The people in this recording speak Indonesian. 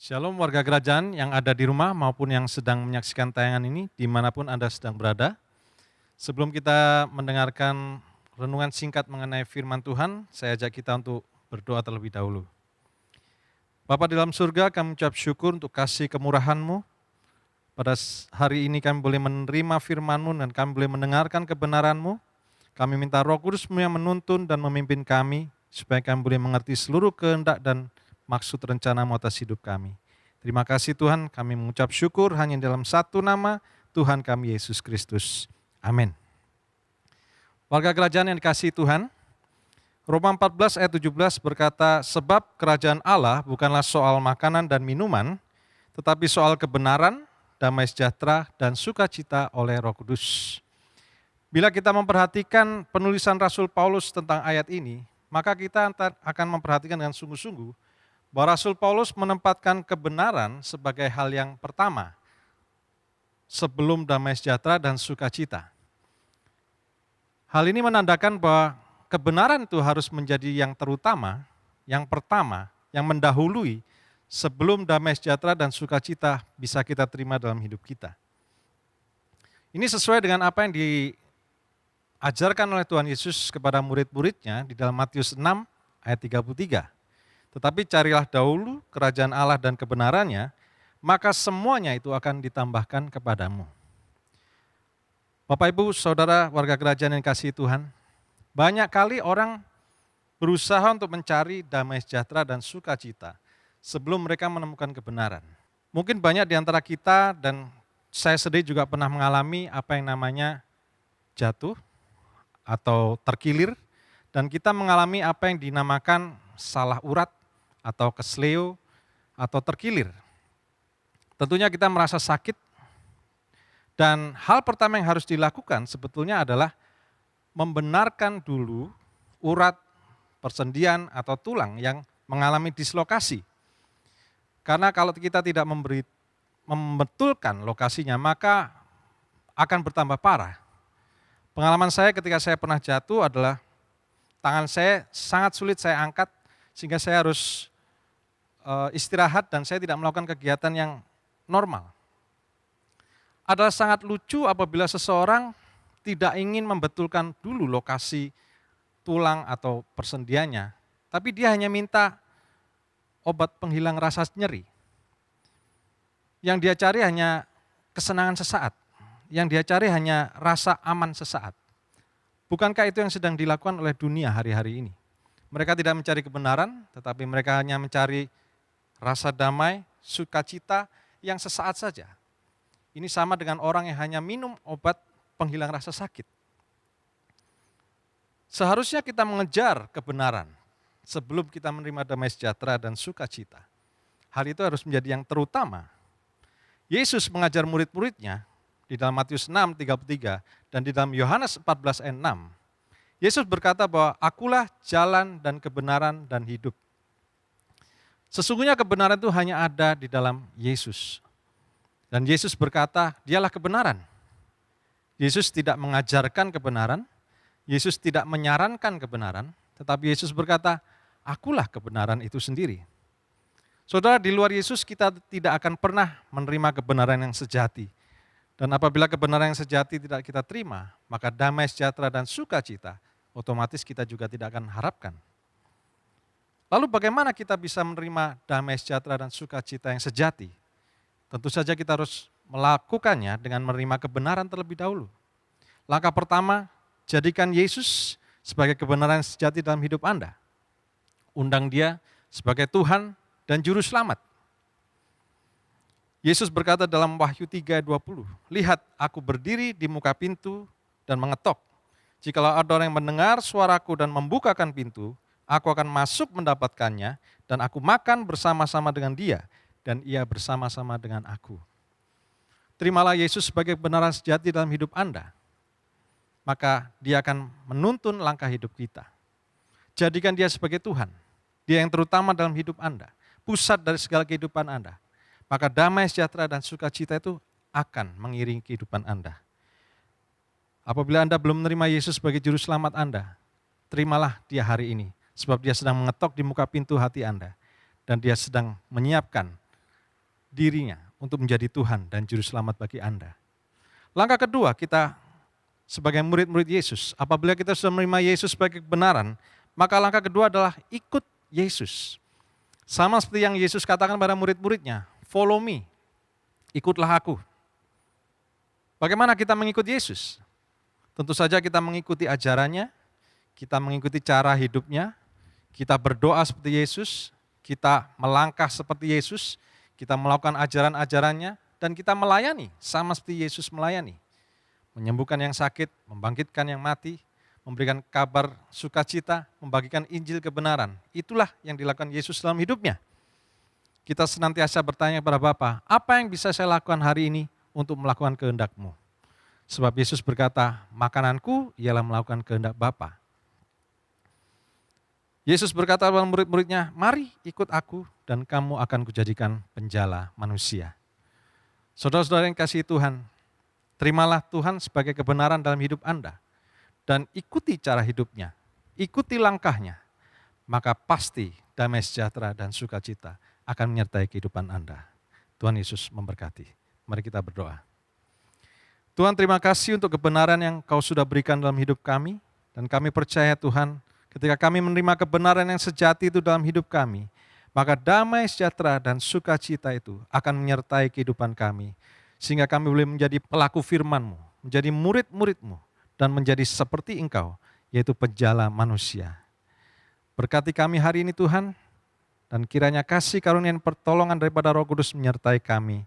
Shalom warga kerajaan yang ada di rumah maupun yang sedang menyaksikan tayangan ini dimanapun Anda sedang berada. Sebelum kita mendengarkan renungan singkat mengenai firman Tuhan, saya ajak kita untuk berdoa terlebih dahulu. Bapa di dalam surga, kami ucap syukur untuk kasih kemurahan-Mu. Pada hari ini kami boleh menerima firman-Mu dan kami boleh mendengarkan kebenaran-Mu. Kami minta Roh Kudus-Mu yang menuntun dan memimpin kami, supaya kami boleh mengerti seluruh kehendak dan maksud rencana-Mu atas hidup kami. Terima kasih Tuhan, kami mengucap syukur hanya dalam satu nama, Tuhan kami Yesus Kristus. Amin. Warga kerajaan yang dikasihi Tuhan, Roma 14 ayat 17 berkata, sebab kerajaan Allah bukanlah soal makanan dan minuman, tetapi soal kebenaran, damai sejahtera, dan sukacita oleh Roh Kudus. Bila kita memperhatikan penulisan Rasul Paulus tentang ayat ini, maka kita akan memperhatikan dengan sungguh-sungguh bahwa Rasul Paulus menempatkan kebenaran sebagai hal yang pertama sebelum damai sejahtera dan sukacita. Hal ini menandakan bahwa kebenaran itu harus menjadi yang terutama, yang pertama, yang mendahului sebelum damai sejahtera dan sukacita bisa kita terima dalam hidup kita. Ini sesuai dengan apa yang diajarkan oleh Tuhan Yesus kepada murid-muridnya di dalam Matius 6 ayat 33. Tetapi carilah dahulu kerajaan Allah dan kebenarannya, maka semuanya itu akan ditambahkan kepadamu. Bapak, Ibu, Saudara, warga kerajaan yang kasih Tuhan, banyak kali orang berusaha untuk mencari damai sejahtera dan sukacita sebelum mereka menemukan kebenaran. Mungkin banyak di antara kita dan saya sendiri juga pernah mengalami apa yang namanya jatuh atau terkilir, dan kita mengalami apa yang dinamakan salah urat atau kesleo atau terkilir. Tentunya kita merasa sakit, dan hal pertama yang harus dilakukan sebetulnya adalah membenarkan dulu urat, persendian atau tulang yang mengalami dislokasi. Karena kalau kita tidak membetulkan lokasinya, maka akan bertambah parah. Pengalaman saya ketika saya pernah jatuh adalah tangan saya sangat sulit saya angkat, sehingga saya harus istirahat dan saya tidak melakukan kegiatan yang normal. Adalah sangat lucu apabila seseorang tidak ingin membetulkan dulu lokasi tulang atau persendiannya, tapi dia hanya minta obat penghilang rasa nyeri. Yang dia cari hanya kesenangan sesaat, yang dia cari hanya rasa aman sesaat. Bukankah itu yang sedang dilakukan oleh dunia hari-hari ini? Mereka tidak mencari kebenaran, tetapi mereka hanya mencari rasa damai, sukacita yang sesaat saja. Ini sama dengan orang yang hanya minum obat penghilang rasa sakit. Seharusnya kita mengejar kebenaran sebelum kita menerima damai sejahtera dan sukacita. Hal itu harus menjadi yang terutama. Yesus mengajar murid-muridnya di dalam Matius 6:33 dan di dalam Yohanes 14 ayat 6. Yesus berkata bahwa akulah jalan dan kebenaran dan hidup. Sesungguhnya kebenaran itu hanya ada di dalam Yesus. Dan Yesus berkata, dialah kebenaran. Yesus tidak mengajarkan kebenaran, Yesus tidak menyarankan kebenaran, tetapi Yesus berkata, akulah kebenaran itu sendiri. Saudara, di luar Yesus kita tidak akan pernah menerima kebenaran yang sejati. Dan apabila kebenaran yang sejati tidak kita terima, maka damai sejahtera dan sukacita otomatis kita juga tidak akan harapkan. Lalu bagaimana kita bisa menerima damai sejahtera dan sukacita yang sejati? Tentu saja kita harus melakukannya dengan menerima kebenaran terlebih dahulu. Langkah pertama, jadikan Yesus sebagai kebenaran sejati dalam hidup Anda. Undang Dia sebagai Tuhan dan Juru Selamat. Yesus berkata dalam Wahyu 3:20, lihat aku berdiri di muka pintu dan mengetok. Jikalau ada orang yang mendengar suaraku dan membukakan pintu, aku akan masuk mendapatkannya dan aku makan bersama-sama dengan dia dan ia bersama-sama dengan aku. Terimalah Yesus sebagai kebenaran sejati dalam hidup Anda, maka Dia akan menuntun langkah hidup kita. Jadikan Dia sebagai Tuhan, Dia yang terutama dalam hidup Anda, pusat dari segala kehidupan Anda. Maka damai sejahtera dan sukacita itu akan mengiringi kehidupan Anda. Apabila Anda belum menerima Yesus sebagai Juru Selamat Anda, terimalah Dia hari ini. Sebab Dia sedang mengetok di muka pintu hati Anda. Dan Dia sedang menyiapkan dirinya untuk menjadi Tuhan dan Juru Selamat bagi Anda. Langkah kedua, kita sebagai murid-murid Yesus, apabila kita sudah menerima Yesus sebagai kebenaran, maka langkah kedua adalah ikut Yesus. Sama seperti yang Yesus katakan pada murid-muridnya, follow me, ikutlah aku. Bagaimana kita mengikut Yesus? Tentu saja kita mengikuti ajarannya, kita mengikuti cara hidupnya, kita berdoa seperti Yesus, kita melangkah seperti Yesus, kita melakukan ajaran-ajarannya, dan kita melayani sama seperti Yesus melayani. Menyembuhkan yang sakit, membangkitkan yang mati, memberikan kabar sukacita, membagikan Injil kebenaran. Itulah yang dilakukan Yesus dalam hidupnya. Kita senantiasa bertanya kepada Bapa, apa yang bisa saya lakukan hari ini untuk melakukan kehendak-Mu? Sebab Yesus berkata, makananku ialah melakukan kehendak Bapa. Yesus berkata kepada murid-muridnya, mari ikut aku dan kamu akan kujadikan penjala manusia. Saudara-saudara yang kasih Tuhan, terimalah Tuhan sebagai kebenaran dalam hidup Anda dan ikuti cara hidupnya, ikuti langkahnya, maka pasti damai sejahtera dan sukacita akan menyertai kehidupan Anda. Tuhan Yesus memberkati. Mari kita berdoa. Tuhan, terima kasih untuk kebenaran yang Kau sudah berikan dalam hidup kami, dan kami percaya Tuhan, ketika kami menerima kebenaran yang sejati itu dalam hidup kami, maka damai sejahtera dan sukacita itu akan menyertai kehidupan kami, sehingga kami boleh menjadi pelaku firman-Mu, menjadi murid-murid-Mu, dan menjadi seperti Engkau, yaitu penjala manusia. Berkati kami hari ini Tuhan, dan kiranya kasih karunia dan pertolongan daripada Roh Kudus menyertai kami,